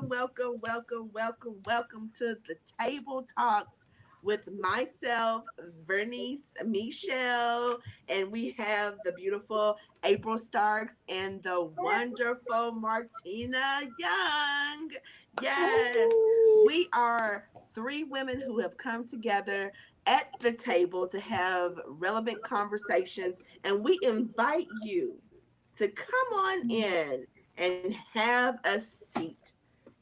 welcome to the Table Talks with myself, Vernice Mechel, and we have the beautiful April Starks and the wonderful Martina Young. Yes, we are three women who have come together at the table to have relevant conversations, and we invite you to come on in and have a seat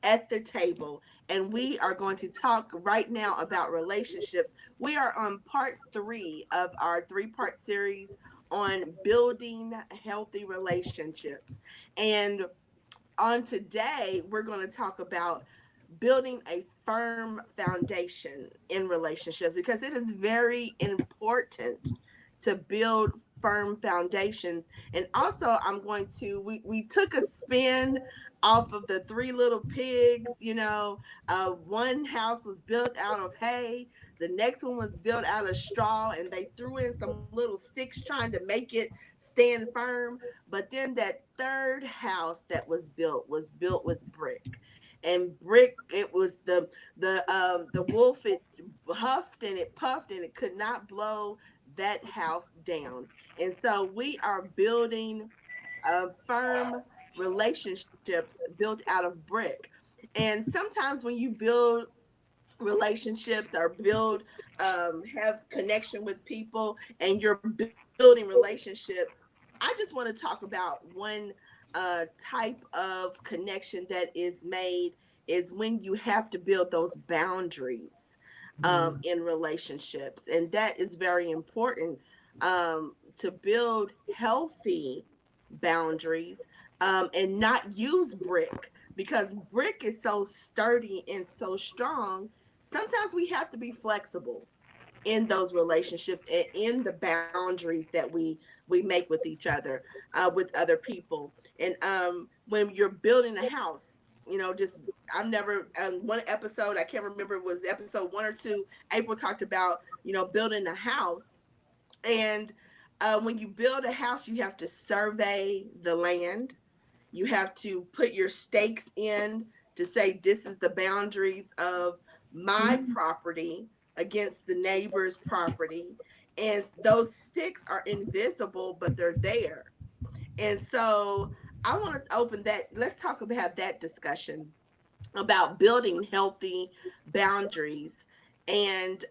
at the table. And we are going to talk right now about relationships. We are on part three of our three-part series on building healthy relationships. And on today, we're going to talk about building a firm foundation in relationships because it is very important to build firm foundations. And also, we took a spin off of the three little pigs. One house was built out of hay, the next one was built out of straw, and they threw in some little sticks trying to make it stand firm. But then that third house that was built with brick. And brick, it was the wolf. It huffed and it puffed and it could not blow that house down. And so we are building firm relationships built out of brick. And sometimes when you build relationships or build have connection with people and you're building relationships, I just want to talk about one type of connection that is made is when you have to build those boundaries in relationships, and that is very important to build healthy boundaries and not use brick, because brick is so sturdy and so strong. Sometimes we have to be flexible in those relationships and in the boundaries that we make with each other, with other people. And when you're building a house, just I've never one episode, I can't remember, it was episode one or two, April talked about building a house. And when you build a house, you have to survey the land. You have to put your stakes in to say this is the boundaries of my property against the neighbor's property. And those sticks are invisible, but they're there. And so I want to open that. Let's talk about that discussion about building healthy boundaries and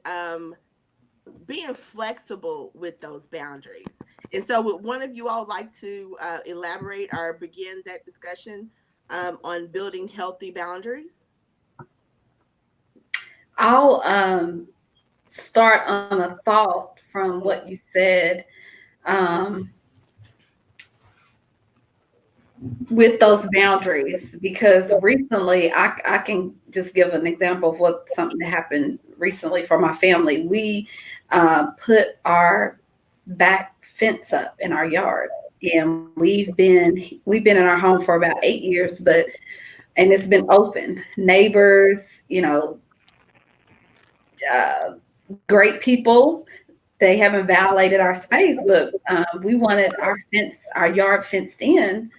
being flexible with those boundaries. And so, would one of you all like to elaborate or begin that discussion on building healthy boundaries? I'll start on a thought from what you said with those boundaries, because recently I can just give an example of what something that happened recently for my family. We put our back fence up in our yard, and we've been in our home for about 8 years, and it's been open. Neighbors, uh, great people. They haven't violated our space, but we wanted our yard fenced in,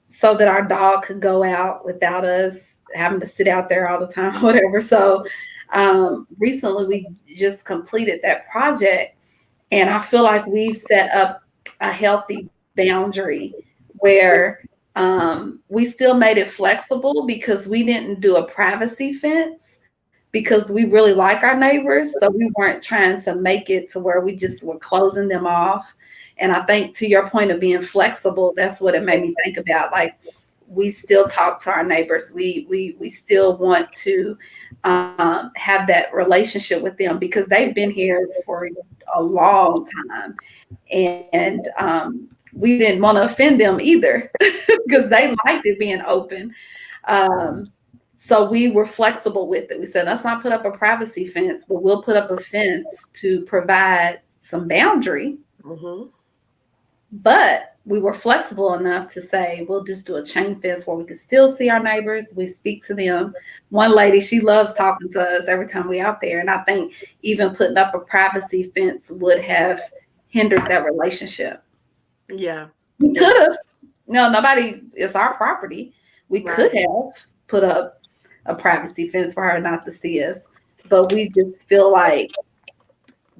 so that our dog could go out without us having to sit out there all the time, whatever. So recently we just completed that project, and I feel like we've set up a healthy boundary where we still made it flexible, because we didn't do a privacy fence, because we really like our neighbors. So we weren't trying to make it to where we just were closing them off. And I think, to your point of being flexible, that's what it made me think about. Like, we still talk to our neighbors. We still want to have that relationship with them, because they've been here for a long time. And we didn't want to offend them either, because they liked it being open. So we were flexible with it. We said, let's not put up a privacy fence, but we'll put up a fence to provide some boundary. Mm-hmm. But we were flexible enough to say, we'll just do a chain fence where we can still see our neighbors. We speak to them. One lady, she loves talking to us every time we out there. And I think even putting up a privacy fence would have hindered that relationship. Yeah. We Yeah. could have. No, nobody, it's our property. We could Right. have put up a privacy fence for her not to see us, but we just feel like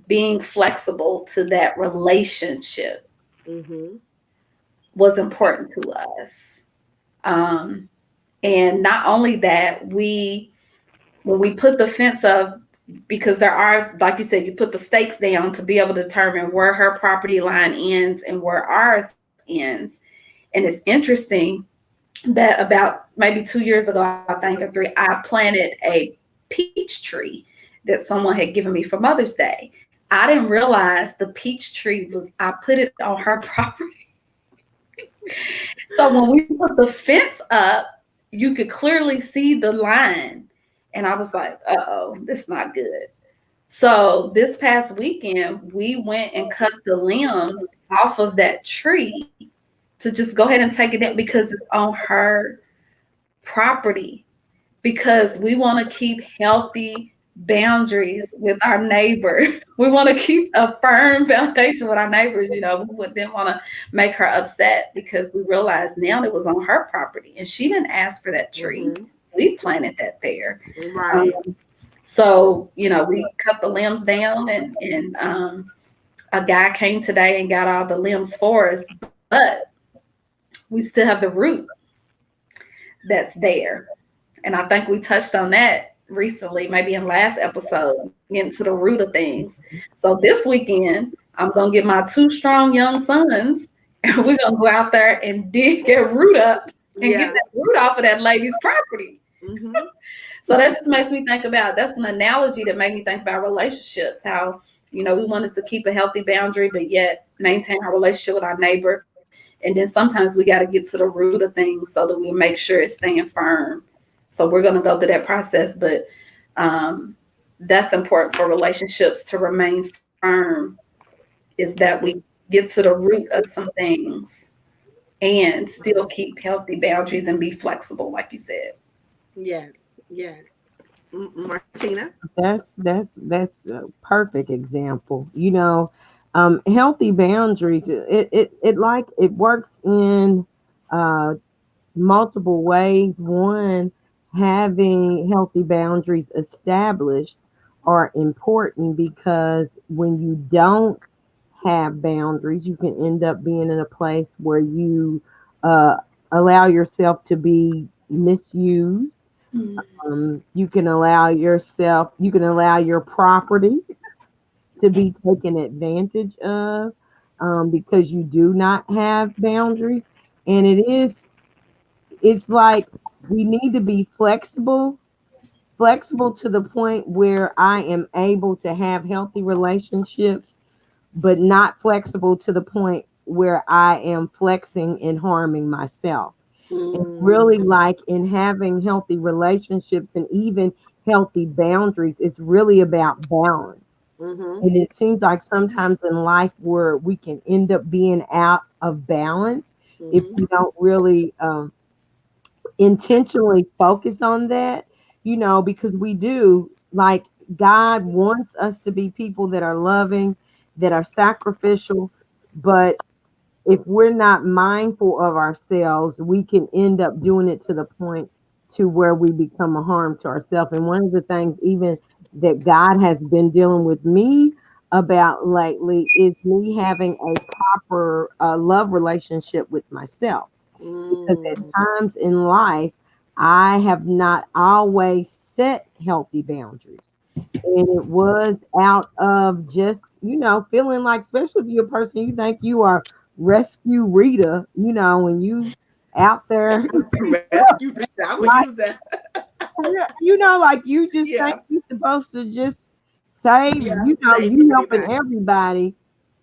being flexible to that relationship Mhm. was important to us. Um, and not only that, when we put the fence up, because there are, like you said, you put the stakes down to be able to determine where her property line ends and where ours ends. And it's interesting that about maybe 2 years ago, I think, or three, I planted a peach tree that someone had given me for Mother's Day. I didn't realize the peach tree was, I put it on her property. So when we put the fence up, you could clearly see the line. And I was like, uh-oh, this is not good. So this past weekend, we went and cut the limbs off of that tree to just go ahead and take it down because it's on her property, because we want to keep healthy boundaries with our neighbor. We want to keep a firm foundation with our neighbors. We didn't want to make her upset because we realized now it was on her property and she didn't ask for that tree. Mhm. We planted that there. Right. Um, so, we cut the limbs down, and a guy came today and got all the limbs for us, but we still have the root that's there. And I think we touched on that recently, maybe in last episode, getting to the root of things. So this weekend, I'm going to get my two strong young sons, and we're going to go out there and dig that root up and get Yeah. that root off of that lady's property. Mhm. So that just makes me think about, that's an analogy that made me think about relationships, how, we wanted to keep a healthy boundary, but yet maintain our relationship with our neighbor. And then sometimes we got to get to the root of things so that we make sure it's staying firm. So we're going to go through that process, but um, that's important for relationships to remain firm, is that we get to the root of some things and still keep healthy boundaries and be flexible, like you said. Yes. Yes. Martina. That's a perfect example. Healthy boundaries. It like it works in uh, multiple ways. One, having healthy boundaries established are important because when you don't have boundaries, you can end up being in a place where you uh, allow yourself to be misused. You can allow your property to be taken advantage of because you do not have boundaries. And it's like we need to be flexible to the point where I am able to have healthy relationships, but not flexible to the point where I am flexing and harming myself. And Mm. really, like in having healthy relationships and even healthy boundaries, it's really about balance. Mhm. And it seems like sometimes in life where we can end up being out of balance if Mhm. we don't really intentionally focus on that, because we do. Like, God wants us to be people that are loving, that are sacrificial, but if we're not mindful of ourselves, we can end up doing it to the point to where we become a harm to ourselves. And one of the things even that God has been dealing with me about lately is me having a proper love relationship with myself, because at Mm. times in life, I have not always set healthy boundaries. And it was out of just, feeling like, especially if you're a person you think you are rescue Rita, when you out there, Rescue Rita. I would use like, that. like you just think Yeah. you're supposed to just save, Yeah. Save you helping everybody. everybody.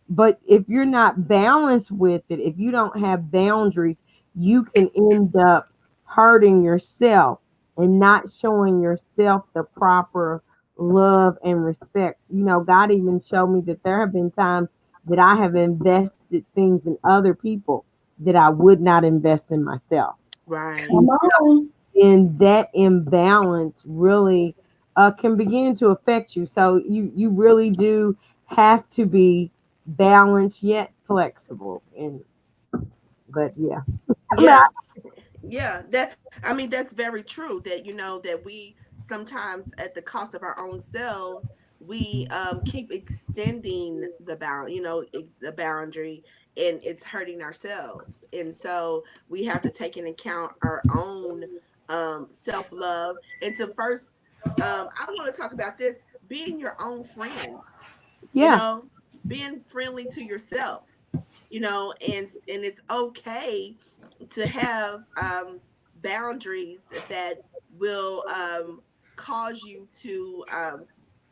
But if you're not balanced with it, if you don't have boundaries, you can end up hurting yourself and not showing yourself the proper love and respect. God even showed me that there have been times that I have invested things in other people that I would not invest in myself. Right. Come on. And that imbalance really can begin to affect you. So you really do have to be balanced yet flexible. And but yeah, I mean, Yeah. Yeah, that I mean that's very true. That that we sometimes at the cost of our own selves, we keep extending the boundary, and it's hurting ourselves. And so we have to take into account our own self love. And to first, I want to talk about this: being your own friend. You Yeah. know, being friendly to yourself. And it's okay to have boundaries that will cause you to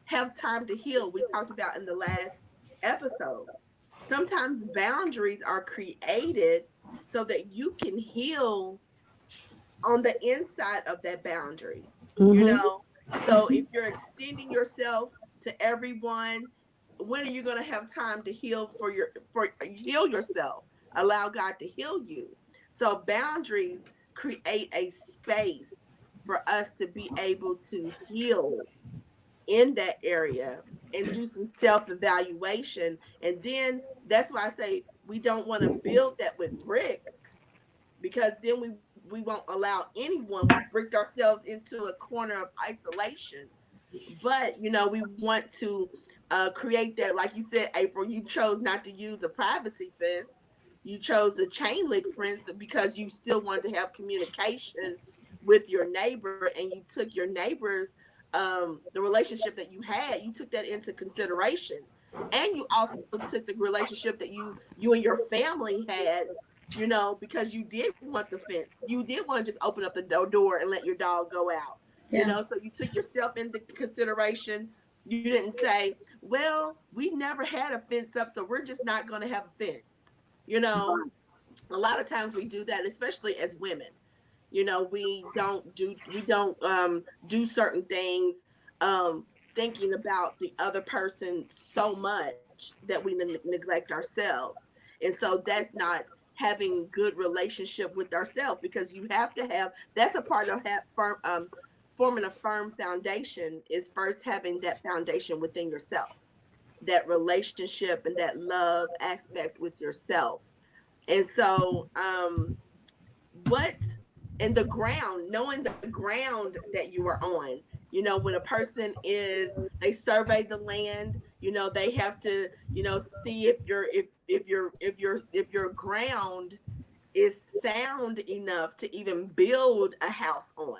have time to heal. We talked about in the last episode. Sometimes boundaries are created so that you can heal on the inside of that boundary. You Mm-hmm. know, so if you're extending yourself to everyone, when are you going to have time to heal for heal yourself? Allow God to heal you. So boundaries create a space for us to be able to heal in that area and do some self evaluation. And then that's why I say we don't want to build that with bricks, because then we won't allow anyone. We bricked ourselves into a corner of isolation. But we want to create that, like you said, April. You chose not to use a privacy fence. You chose a chain link fence because you still wanted to have communication with your neighbor, and you took your neighbor's the relationship that you had. You took that into consideration, and you also took the relationship that you and your family had. Because you did want the fence. You did want to just open up the door and let your dog go out. Yeah. So you took yourself into consideration. You didn't say, well, we never had a fence up, so we're just not going to have a fence. You know, a lot of times we do that, especially as women. We don't do certain things thinking about the other person so much that we neglect ourselves. And so that's not having good relationship with ourselves, because you have to have that's a part of forming a firm foundation, is first having that foundation within yourself, that relationship and that love aspect with yourself. And so what and the ground, knowing the ground that you are on. When a person they survey the land. They have to see if your ground is sound enough to even build a house on.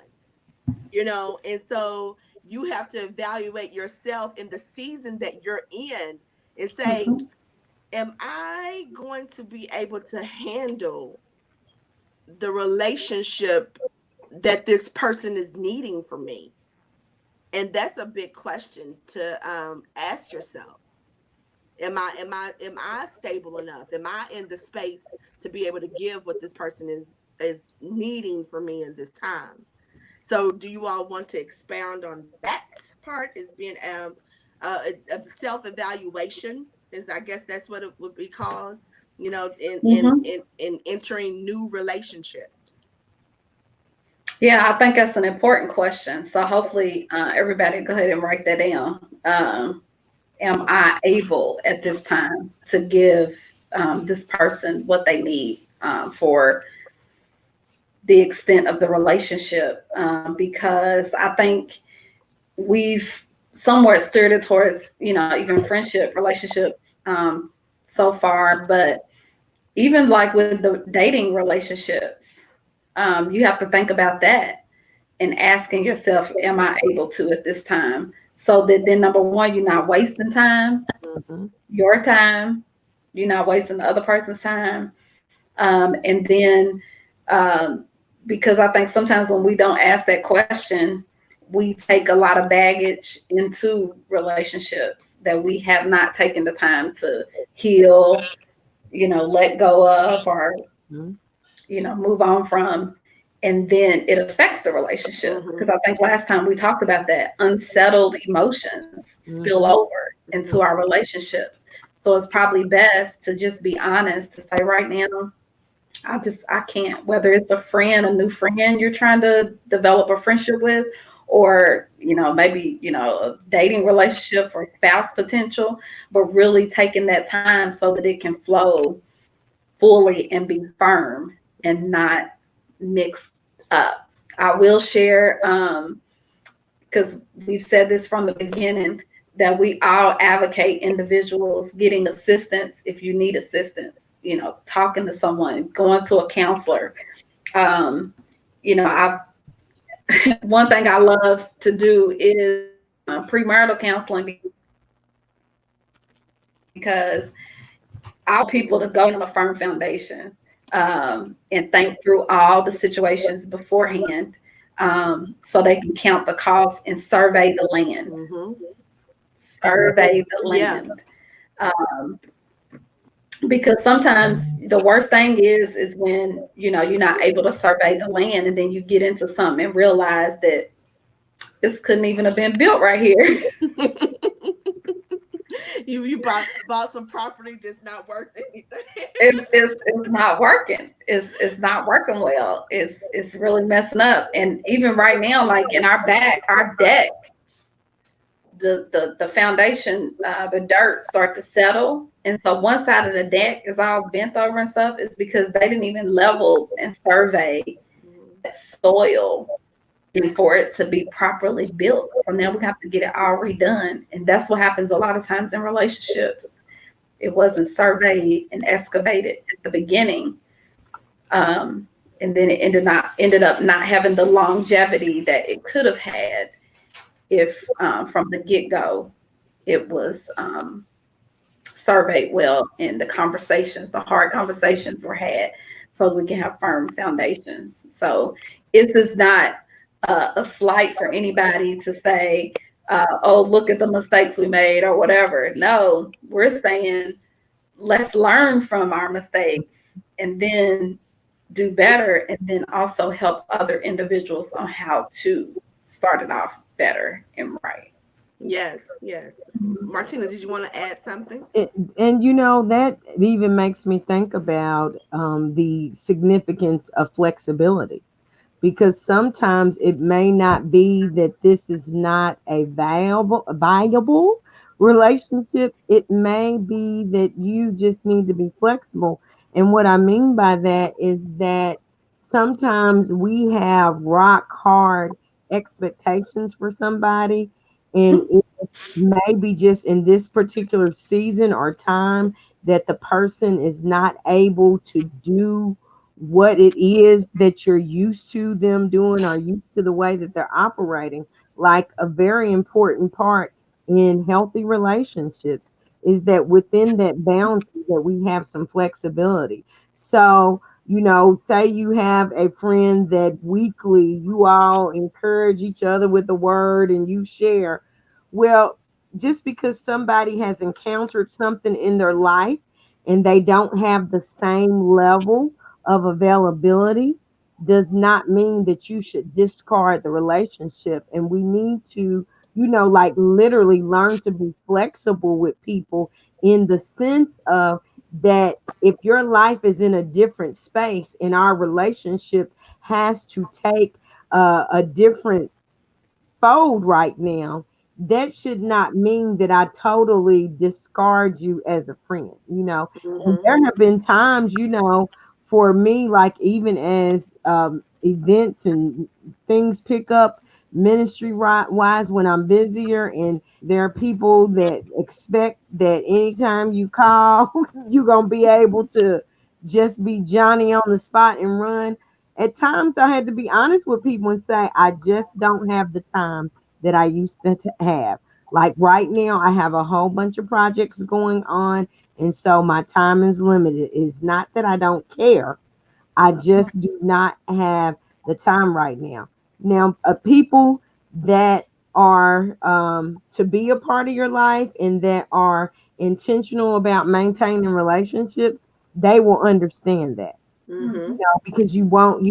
And so you have to evaluate yourself in the season that you're in, and say, Mhm. am I going to be able to handle the relationship that this person is needing from me? And that's a big question to ask yourself. Am I stable enough? Am I in the space to be able to give what this person is needing from me in this time? So do you all want to expound on that part? Is being a self-evaluation, is, I guess that's what it would be called, in Mhm. entering new relationships. Yeah, I think that's an important question. So hopefully, everybody go ahead and write that down. Am I able at this time to give this person what they need for the extent of the relationship? Because I think we've somewhat steered it towards, even friendship relationships so far, but even like with the dating relationships, you have to think about that and asking yourself, am I able to at this time? So that then, number one, you're not wasting time, Mm-hmm. your time, you're not wasting the other person's time. And then, um, because I think sometimes when we don't ask that question, we take a lot of baggage into relationships that we have not taken the time to heal, let go of, or move on from, and then it affects the relationship. Because Mm-hmm. I think last time we talked about that, unsettled emotions spill Mm-hmm. over into our relationships. So it's probably best to just be honest, to say right now, I can't, whether it's a friend, a new friend you're trying to develop a friendship with, or, maybe, a dating relationship or spouse potential, but really taking that time so that it can flow fully and be firm, and mixed up. I will share, because we've said this from the beginning, that we all advocate individuals getting assistance if you need assistance, talking to someone, going to a counselor. Um, I one thing I love to do is premarital counseling, because I want people to go in a firm foundation, and think through all the situations beforehand, so they can count the cost and survey the land. Mm-hmm. Survey the Yeah. land. Um, because sometimes the worst thing is when you're not able to survey the land, and then you get into something and realize that this couldn't even have been built right here. You bought some property that's not worth anything. It's not working. It's not working well. It's really messing up. And even right now, like in our deck, the foundation, the dirt start to settle. And so one side of the deck is all bent over and stuff. It's because they didn't even level and survey that soil and for it to be properly built. So now we have to get it all redone. And that's what happens a lot of times in relationships. It wasn't surveyed and excavated at the beginning. And then it ended up not having the longevity that it could have had if from the get-go it was surveyed well, and the hard conversations were had, so we can have firm foundations. So this is not a slight for anybody to say, oh, look at the mistakes we made or whatever. No, we're saying let's learn from our mistakes and then do better, and then also help other individuals on how to start it off better and right. Yes, yes. Martina, did you want to add something? And that even makes me think about the significance of flexibility, because sometimes it may not be that this is not a viable relationship. It may be that you just need to be flexible. And what I mean by that is that sometimes we have rock hard expectations for somebody, and it may be just in this particular season or time that the person is not able to do what it is that you're used to them doing, or used to the way that they're operating. Like, a very important part in healthy relationships is that within that boundary that we have some flexibility. So, say you have a friend that weekly you all encourage each other with the word and you share. Well, just because somebody has encountered something in their life and they don't have the same level of availability, does not mean that you should discard the relationship. And we need to, like, literally learn to be flexible with people, in the sense of that if your life is in a different space and our relationship has to take a different fold right now, that should not mean that I totally discard you as a friend, And Mm-hmm. there have been times, for me, like, even as events and things pick up ministry wise, when I'm busier, and there are people that expect that anytime you call, you're going to be able to just be Johnny on the spot and run. At times, I had to be honest with people and say, I just don't have the time that I used to have. Like right now, I have a whole bunch of projects going on, and so my time is limited. It's not that I don't care, I just do not have the time right now. Now, people that are to be a part of your life and that are intentional about maintaining relationships, they will understand that, Mm-hmm. because you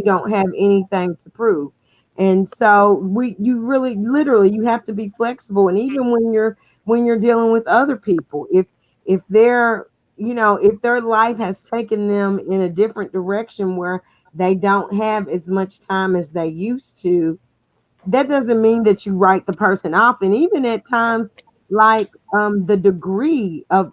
don't have anything to prove. And so you really literally you have to be flexible. And even when you're dealing with other people, if they're if their life has taken them in a different direction where they don't have as much time as they used to, that doesn't mean that you write the person off. And even at times, like, the degree of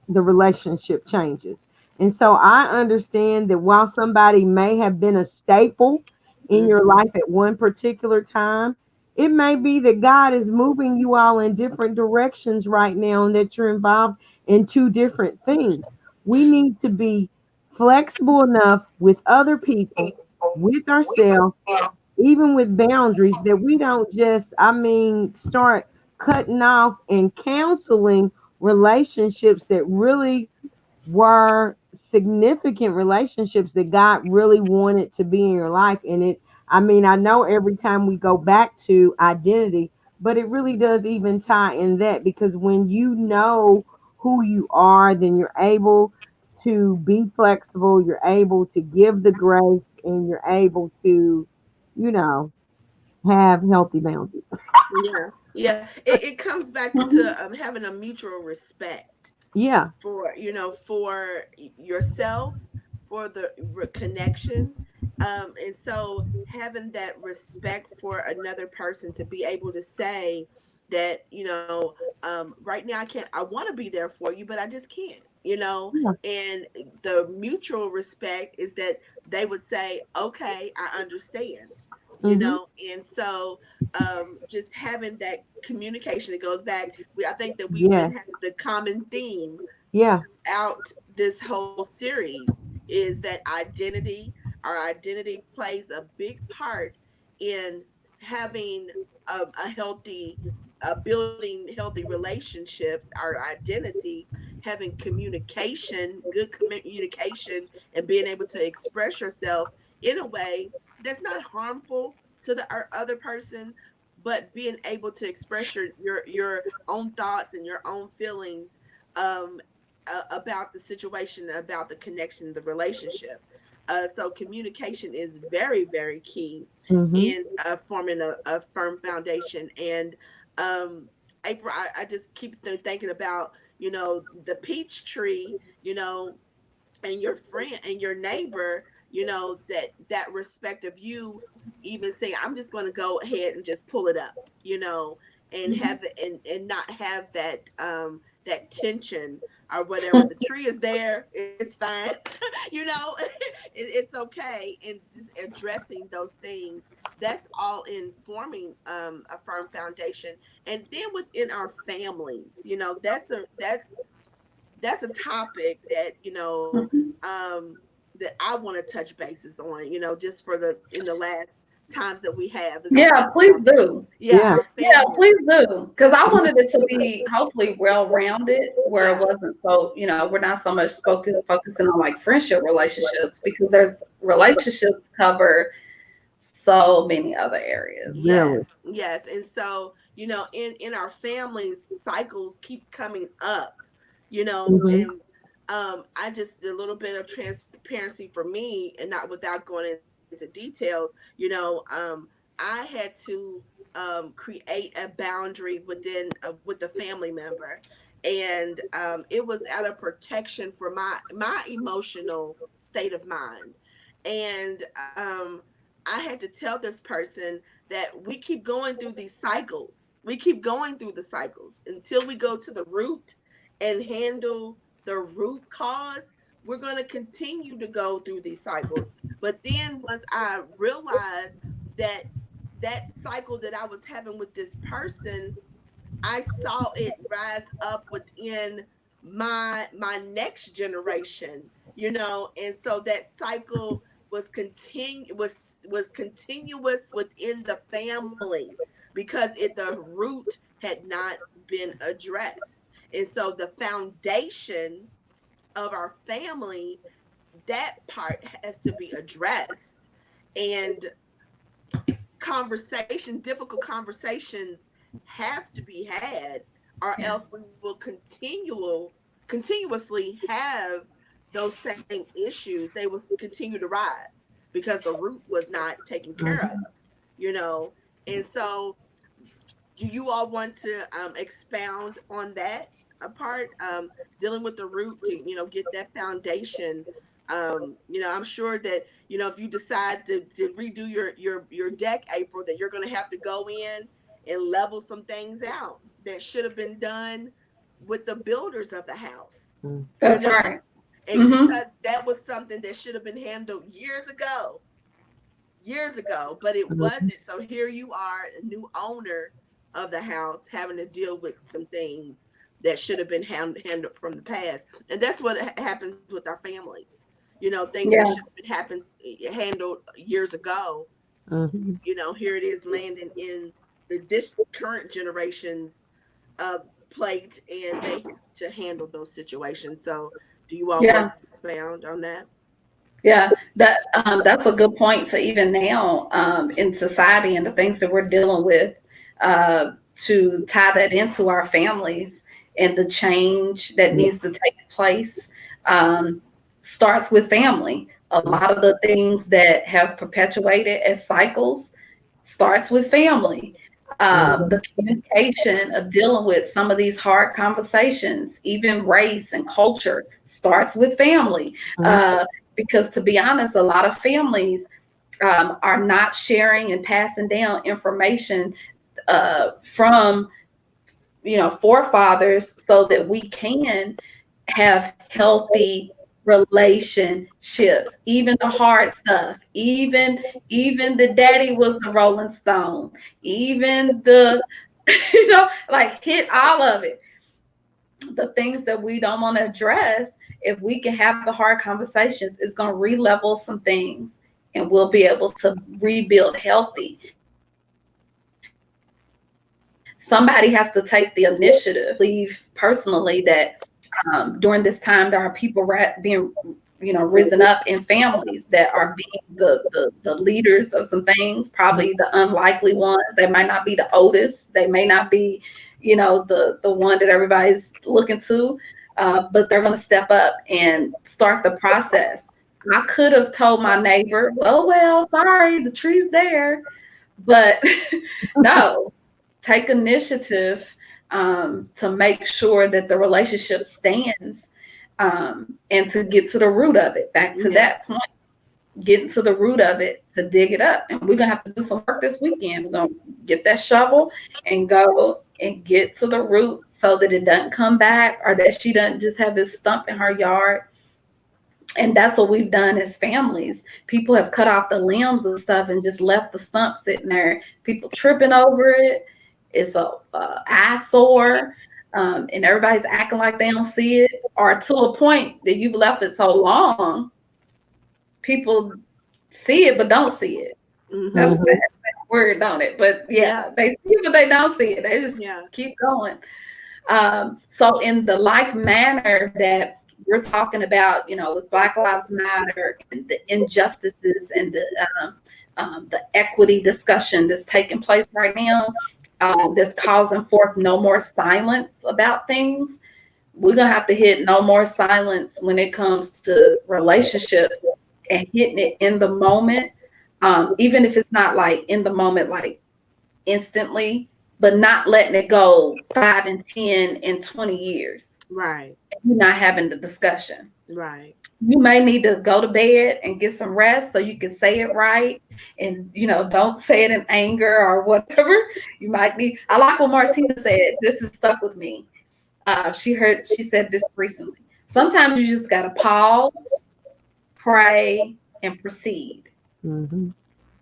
the relationship changes. And so I understand that while somebody may have been a staple in your Mhm. life at one particular time, it may be that God is moving you all in different directions right now and that you're involved in two different things. We need to be flexible enough with other people, with ourselves, even with boundaries, that we don't just, I mean, start cutting off and counseling relationships that really were significant relationships that God really wanted to be in your life. And it, I mean, I know every time we go back to identity, but it really does even tie in that, because when you know who you are, then you're able to be flexible, you're able to give the grace, and you're able to, you know, have healthy boundaries. Yeah, yeah. It comes back Mhm. to having a mutual respect Yeah. for, for yourself, for the connection, and so having that respect for another person to be able to say that, right now I want to be there for you, but I just can't, Yeah. and the mutual respect is that they would say, okay, I understand, Mm-hmm. and so just having that communication, it goes back, I think that we've been Yes. having the common theme Yeah. out this whole series is that our identity plays a big part in having a healthy, building healthy relationships, our identity, having communication, good communication, and being able to express yourself in a way that's not harmful to the other person, but being able to express your own thoughts and your own feelings, um, about the situation, about the connection, the relationship. So communication is very, very key Mm-hmm. in forming a firm foundation. And April, I just keep thinking about, the peach tree, and your friend and your neighbor, that respect of you, even saying, I'm just going to go ahead and just pull it up, and Mhm. have it, and not have that tension or whatever. The tree is there, it's fine. It's okay. And just addressing those things, that's all in forming a firm foundation. And then within our families, that's a topic that, Mhm. that I want to touch bases on, just for the in the last times that we have, is our Yeah, please do. yeah, Yeah. our Yeah, family. please do. Because I wanted it to be hopefully well rounded, where it Yeah. wasn't so, we're not so much focusing on like friendship relationships, because there's relationships cover so many other areas. Really. Yes, yes. And so, in our families, cycles keep coming up, Mm-hmm. and I just, a little bit of transparency for me, and not without going into details, I had to create a boundary with a family member, and it was out of protection for my emotional state of mind. And I had to tell this person that we keep going through these cycles. We keep going through the cycles until we go to the root and handle the root cause. We're going to continue to go through these cycles. But then once I realized that that cycle that I was having with this person, I saw it rise up within my next generation, and so that cycle was continuous within the family, because the root had not been addressed. And so the foundation of our family, that part has to be addressed. And difficult conversations have to be had, or Yeah. else we will continuously have those same issues. They will continue to rise because the root was not taken care of, Mm-hmm. you know. And so, do you all want to expound on that part, dealing with the root to, get that foundation? I'm sure that, if you decide to redo your deck, April, that you're going to have to go in and level some things out that should have been done with the builders of the house, Mm. you That's know. right. And Mm-hmm. because that was something that should have been handled years ago, but it Mhm. wasn't. So here you are, a new owner of the house, having to deal with some things that should have been handled from the past. And that's what happens with our families. You know, things that should Yeah. have been handled years ago. Mhm. You know, here it is landing in this current generation's uh, plate, and they have to handle those situations. So, do you all want Yeah. to expound on that? Yeah, that's a good point. So even now, in society and the things that we're dealing with, to tie that into our families and the change that needs to take place, um, starts with family. A lot of the things that have perpetuated as cycles starts with family. The Mhm. communication of dealing with some of these hard conversations, even race and culture, starts with family. Mhm. Uh, because to be honest, a lot of families are not sharing and passing down information from forefathers so that we can have healthy relationships, even the hard stuff, even the daddy was a rolling stone, even the like hit all of it, the things that we don't want to address. If we can have the hard conversations, it's going to re-level some things and we'll be able to rebuild healthy. Somebody has to take the initiative. I believe personally that during this time there are people being risen up in families that are being the leaders of some things, probably the unlikely ones. They might not be the oldest, they may not be the one that everybody's looking to, but they're going to step up and start the process. I could have told my neighbor, well, sorry, the tree's there, but no, take initiative to make sure that the relationship stands, and to get to the root of it. Back to Yeah. that point, getting to the root of it to dig it up. And we're going to have to do some work this weekend. We're going to get that shovel and go and get to the root so that it doesn't come back, or that she doesn't just have this stump in her yard. And that's what we've done as families. People have cut off the limbs and stuff and just left the stump sitting there. People tripping over it. It's a eyesore, and everybody's acting like they don't see it, or to a point that you've left it so long, people see it but don't see it. That's Mm-hmm. that Mhm. word, don't it? But Yeah. yeah, they see it but they don't see it. They just Yeah. keep going. So in the like manner that we're talking about, with Black Lives Matter and the injustices and the equity discussion that's taking place right now, that's causing forth no more silence about things. We're gonna have to hit no more silence when it comes to relationships and hitting it in the moment, even if it's not like in the moment, like instantly, but not letting it go 5 and 10 and 20 years. Right. You're not having the discussion. Right. You may need to go to bed and get some rest so you can say it right, and don't say it in anger or whatever. You might need. I like what Martina said. This has stuck with me. She said this recently. Sometimes you just gotta pause, pray, and proceed. Mhm.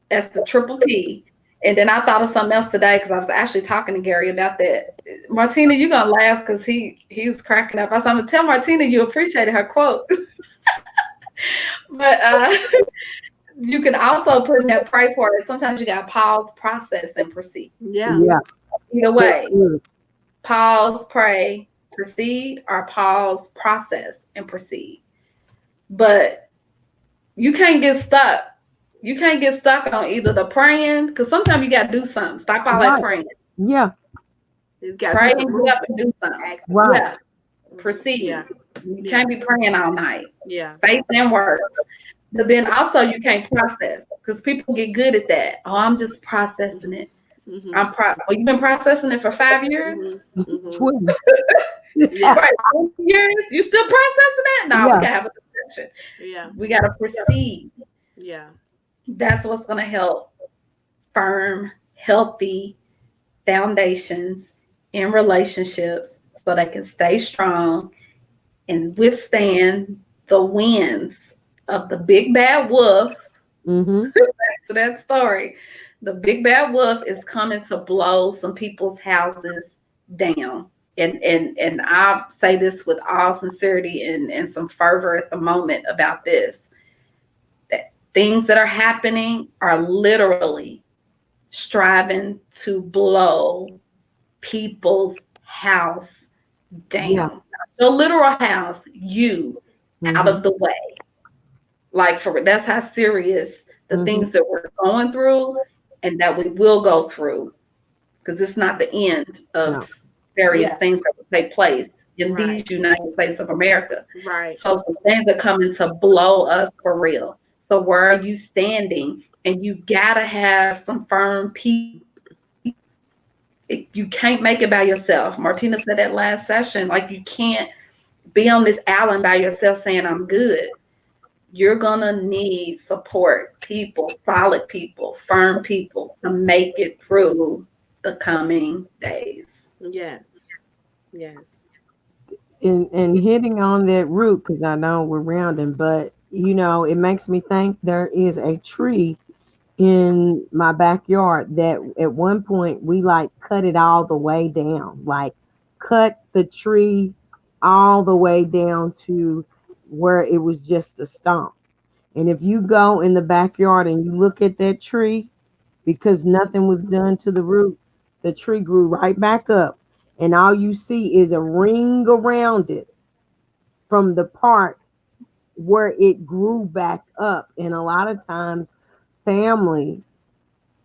That's the triple P. And then I thought of something else today because I was actually talking to Gary about that. Martina, you're gonna laugh because he was cracking up. I said, I'm gonna tell Martina you appreciated her quote. But you can also put in that pray part. Sometimes you gotta pause, process, and proceed. Yeah. Yeah. Either That's way, good. pause, pray, proceed, or pause, process, and proceed. But you can't get stuck. You can't get stuck on either the praying, because sometimes you gotta do something. Stop all that Right. praying. Yeah. You got to do Pray some and get up movement, and do something. action. Right. Yeah, Yeah. proceed. You Yeah. can't be praying all night. Yeah. Faith and works. But then also you can't process, because people get good at that. Oh, I'm just processing it. Mm-hmm. Well, you've been processing it for 5 years? Mm-hmm. Mm-hmm. 20. Yeah. Right, 20 years? You still processing it? No, we Yeah. gotta have a discussion. Yeah. We gotta proceed. Yeah. That's what's gonna help firm, healthy foundations in relationships so they can stay strong and withstand the winds of the big bad wolf, Mm-hmm. back to that story, the big bad wolf is coming to blow some people's houses down. And I say this with all sincerity and some fervor at the moment about this. That things that are happening are literally striving to blow people's house Yeah. down. The literal house, you out Mm-hmm. of the way. Like for that's how serious the Mm-hmm. things that we're going through and that we will go through, because it's not the end No. of various Yeah. things that will take place in Right. these United States of America. Right. So some things are coming to blow us for real. So where are you standing? And you gotta have some firm people. You can't make it by yourself. Martina said that last session. Like you can't be on this island by yourself saying I'm good. You're gonna need support, people, solid people, firm people to make it through the coming days. Yes. Yes. And hitting on that root, because I know we're rounding, but it makes me think there is a tree in my backyard that at one point we like cut it all the way down, like cut the tree all the way down to where it was just a stump. And if you go in the backyard and you look at that tree, because nothing was done to the root, the tree grew right back up. And all you see is a ring around it from the part where it grew back up. And a lot of times, families,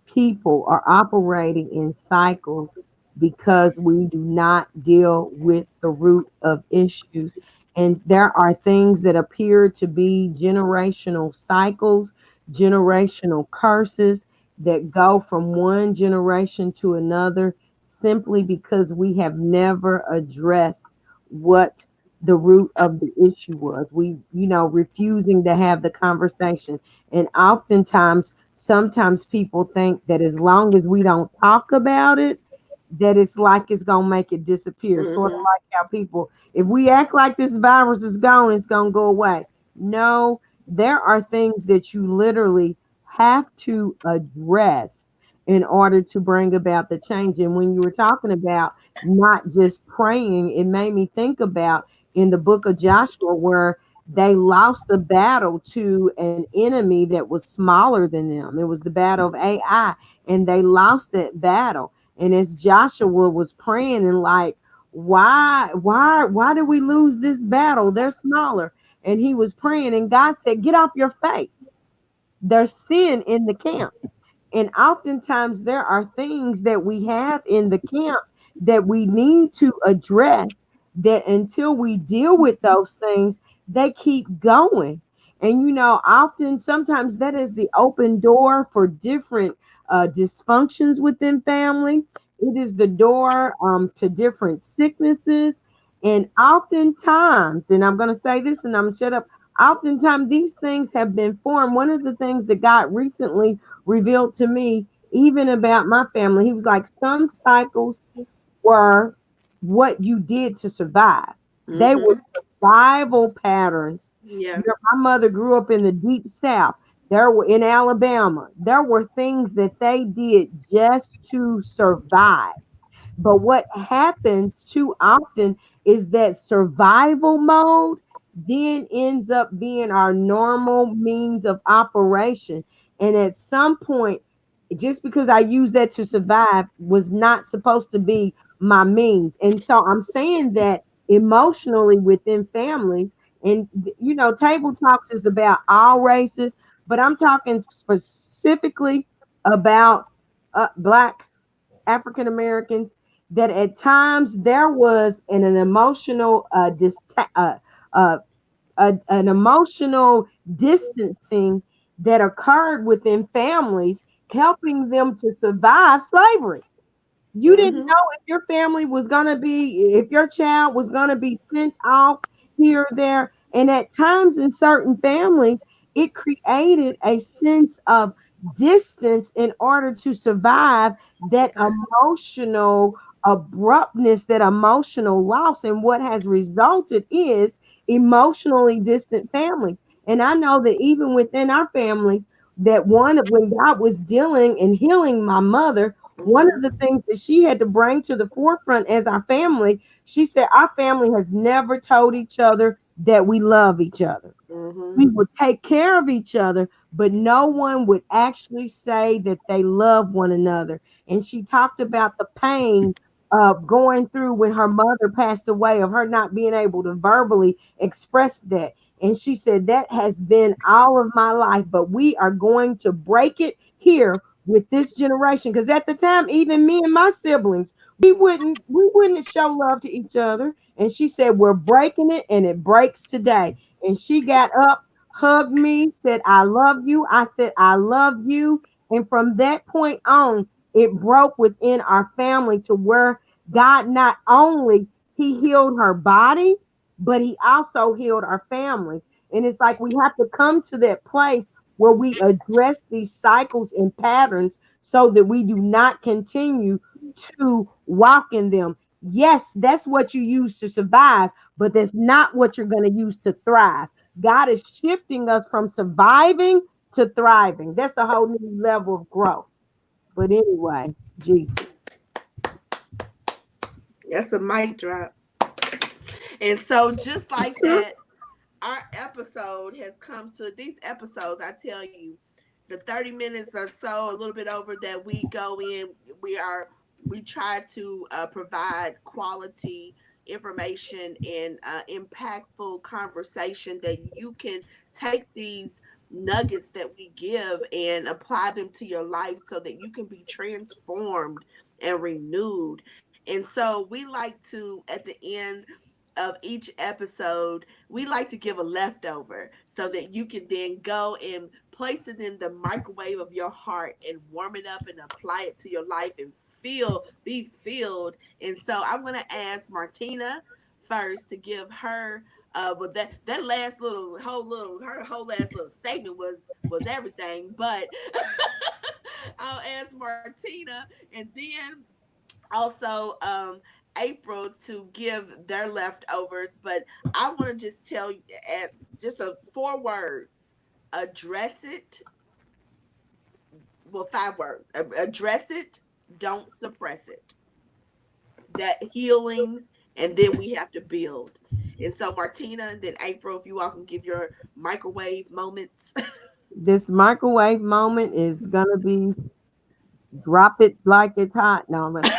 people are operating in cycles because we do not deal with the root of issues. And there are things that appear to be generational cycles, generational curses that go from one generation to another simply because we have never addressed what the root of the issue was. We, refusing to have the conversation. And oftentimes, sometimes people think that as long as we don't talk about it, that it's like it's gonna make it disappear. Sort of Mm-hmm. like how people, if we act like this virus is gone, it's gonna go away. No, there are things that you literally have to address in order to bring about the change. And when you were talking about not just praying, it made me think about in the book of Joshua where they lost a battle to an enemy that was smaller than them. It was the battle of Ai, and they lost that battle. And as Joshua was praying and like, why did we lose this battle? They're smaller. And he was praying, and God said, "Get off your face. There's sin in the camp." And oftentimes there are things that we have in the camp that we need to address, that until we deal with those things, they keep going. And often sometimes that is the open door for different dysfunctions within family. It is the door to different sicknesses. And oftentimes, and I'm going to say this and I'm going to shut up. Oftentimes, these things have been formed. One of the things that God recently revealed to me, even about my family. He was like, some cycles were what you did to survive. They were Mm-hmm. survival patterns. Yeah. My mother grew up in the deep South. There were in Alabama. There were things that they did just to survive. But what happens too often is that survival mode then ends up being our normal means of operation. And at some point, just because I use that to survive was not supposed to be my means. And so I'm saying that emotionally within families, and table talks is about all races, but I'm talking specifically about Black African Americans, that at times there was an emotional uh, an emotional distancing that occurred within families, helping them to survive slavery. You didn't Mm-hmm. know if your family was going to be, if your child was going to be sent off here or there. And at times in certain families, it created a sense of distance in order to survive that emotional abruptness, that emotional loss. And what has resulted is emotionally distant families. And I know that even within our families, that one when God was dealing and healing my mother, one of the Mm-hmm. things that she had to bring to the forefront as our family, she said, our family has never told each other that we love each other. Mm-hmm. We would take care of each other, but no one would actually say that they love one another. And she talked about the pain of going through when her mother passed away, of her not being able to verbally express that. And she said, that has been all of my life, but we are going to break it here with this generation. Because at the time, even me and my siblings, we wouldn't show love to each other. And she said, we're breaking it, and it breaks today. And she got up, hugged me, said, I love you. I said, I love you. And from that point on, it broke within our family to where God not only he healed her body, but he also healed our families. And it's like we have to come to that place where we address these cycles and patterns so that we do not continue to walk in them. Yes, that's what you use to survive, but that's not what you're going to use to thrive. God is shifting us from surviving to thriving. That's a whole new level of growth. But anyway, Jesus. That's a mic drop. And so, just like that, our episode has come to these episodes. I tell you, the 30 minutes or so, a little bit over that we go in, we are we try to provide quality information and impactful conversation that you can take these nuggets that we give and apply them to your life so that you can be transformed and renewed. And so we like to, at the end of each episode, we like to give a leftover so that you can then go and place it in the microwave of your heart and warm it up and apply it to your life and be filled. And so I'm going to ask Martina first to give her but that last her whole last little statement was everything. But I'll ask Martina and then also April to give their leftovers. But I want to just tell you at just a 4 words: address it. Well, 5 words: address it, don't suppress it. That healing, and then we have to build. And so Martina and then April, if you all can give your microwave moments. This microwave moment is gonna be drop it like it's hot. No, but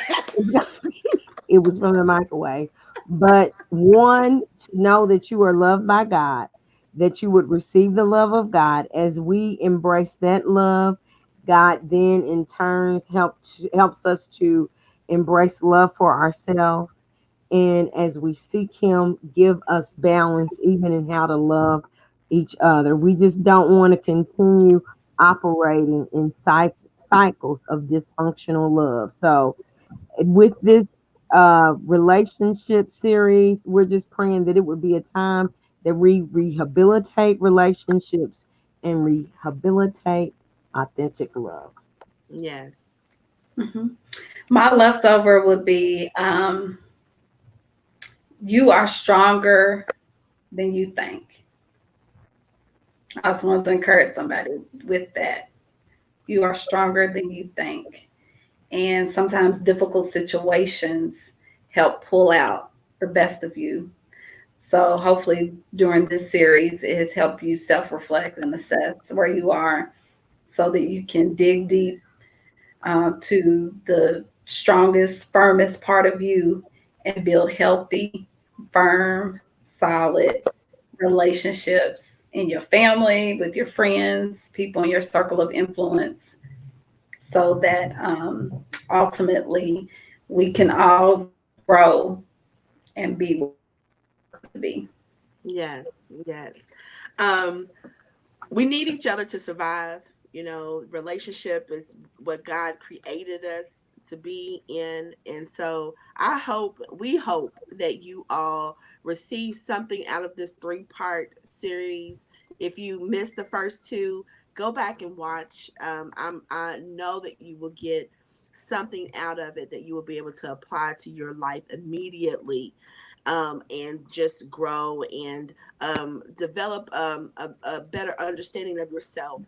it was from the microwave. But one, to know that you are loved by God, that you would receive the love of God. As we embrace that love, God then in turns helps us to embrace love for ourselves. And as we seek Him, give us balance even in how to love each other. We just don't want to continue operating in cycles of dysfunctional love. So with this relationship series, we're just praying that it would be a time that we rehabilitate relationships and rehabilitate authentic love. Yes. Mhm. My leftover would be you are stronger than you think. I just want to encourage somebody with that. You are stronger than you think. And sometimes difficult situations help pull out the best of you. So hopefully during this series, it has helped you self reflect and assess where you are so that you can dig deep to the strongest, firmest part of you and build healthy, firm, solid relationships in your family, with your friends, people in your circle of influence, so that ultimately we can all grow and be what we're purposed to be. Yes. Yes. Um, we need each other to survive. You know, relationship is what God created us to be in. And so we hope that you all receive something out of this 3-part series. If you missed the first two, go back and watch. I know that you will get something out of it that you will be able to apply to your life immediately, and just grow and develop a better understanding of yourself,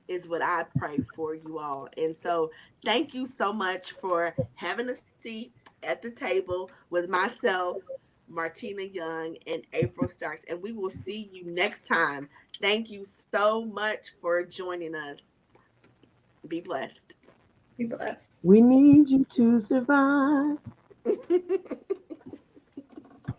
is what I pray for you all. And so, thank you so much for having a seat at the table with myself, Martina Young, and April Starks. And we will see you next time. Thank you so much for joining us. Be blessed. Be blessed. We need you to survive.